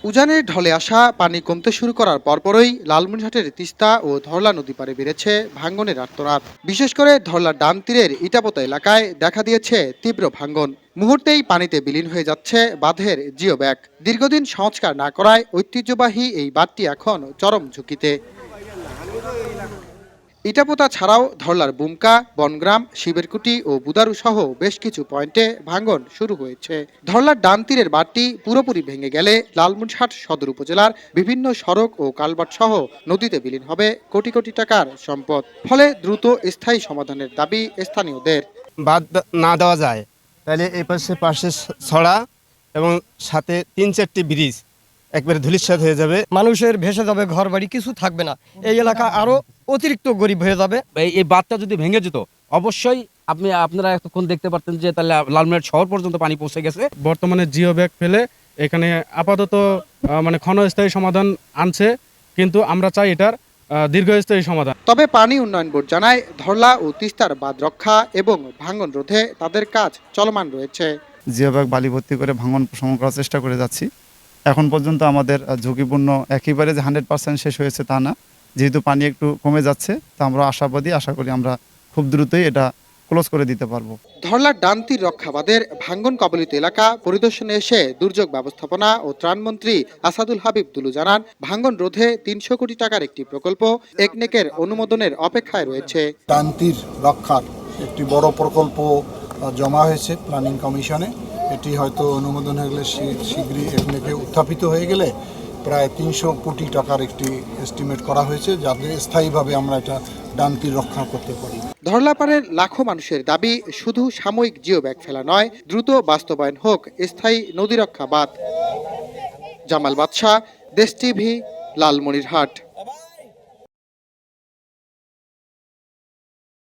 উজানের ঢলে আসা পানি কমতে শুরু করার পরপরই লালমনিরহাটের তিস্তা ও ধরলা নদী পাড়ে বেড়েছে ভাঙ্গনের আর্তনাদ। বিশেষ করে ধরলার ডান তীরের ইটাপোতা এলাকায় দেখা দিয়েছে তীব্র ভাঙ্গন। মুহূর্তেই পানিতে বিলীন হয়ে যাচ্ছে বাঁধের জিও ব্যাগ। দীর্ঘদিন সংস্কার না করায় ঐতিহ্যবাহী এই বাঁধটি এখন চরম ঝুঁকিতে। ইটাপোতা ছাড়াও ধরলার বুমকা, বনগ্রাম, শিবেরকুটি ও বুদারু সহ বেশ কিছু পয়েন্টে ভাঙন শুরু হয়েছে। ধরলার ডান তীরের বাঁধটি পুরোপুরি ভেঙে গেলে লালমনিরহাট সদর উপজেলার বিভিন্ন সড়ক ও কালভার্ট সহ নদীতে বিলীন হবে কোটি কোটি টাকার সম্পদ। ফলে দ্রুত স্থায়ী সমাধানের দাবি স্থানীয়দের। বাদ না দেওয়া যায় তাহলে এই পাশে পাশে ছড়া এবং সাথে ৩-৪টি ব্রিজ একবারে ধূলিসাৎ হয়ে যাবে। মানুষের ভেসে যাবে, ঘর বাড়ি কিছু থাকবে না। এই এলাকা আরো অতিরিক্ত গরিব হয়ে যাবে। এই বাঁধটা যদি ভেঙে যেত অবশ্যই আপনারা এতক্ষণ দেখতে পারতেন যে তাহলে লালমনিরহাট শহর পর্যন্ত পানি পৌঁছে গেছে। বর্তমানে জিও ব্যাগ ফেলে এখানে আপাতত ক্ষণস্থায়ী সমাধান আনছে, কিন্তু আমরা চাই এটার দীর্ঘস্থায়ী সমাধান। তবে পানি উন্নয়ন বোর্ড জানায় ধরলা ও তিস্তার বাঁধ রক্ষা এবং ভাঙন রোধে তাদের কাজ চলমান রয়েছে। জিও ব্যাগ বালি ভর্তি করে ভাঙন প্রশমন করার চেষ্টা করে যাচ্ছি। এখন পর্যন্ত আমাদের ঝুঁকিপূর্ণ একেবারে যে 100% শেষ হয়েছে তা না, যেহেতু পানি একটু কমে যাচ্ছে তা আমরা আশাবাদী, আশা করি আমরা খুব দ্রুতই এটা ক্লোজ করে দিতে পারবো। ধরলার ডান তীর রক্ষাবাদের ভাঙ্গন কবলিত এলাকা পরিদর্শনে এসে দুর্যোগ ব্যবস্থাপনা ও ত্রাণমন্ত্রী আসাদুল হাবিব দুলু জানান, ভাঙ্গন রোধে 300 কোটি টাকার একটি প্রকল্প একনেকের অনুমোদনের অপেক্ষায় রয়েছে। ডান তীর রক্ষার একটি বড় প্রকল্প জমা হয়েছে প্ল্যানিং কমিশনে। এটি হয়তো অনুমোদন হয়ে গেলে শীঘ্রই একনেকে উত্থাপিত হয়ে গেলে প্রায় 300 কোটি টাকার একটি এস্টিমেট করা হয়েছে, যাতে স্থায়ীভাবে আমরা এটা ডান তীর রক্ষা করতে পারি। ধরলাপাড়ের লাখো মানুষের দাবি শুধু সাময়িক জিও ব্যাগ ফেলা নয়, দ্রুত বাস্তবায়ন হোক স্থায়ী নদী রক্ষা বাঁধ। জামাল বাদশা, দেশ টিভি, লালমনিরহাট।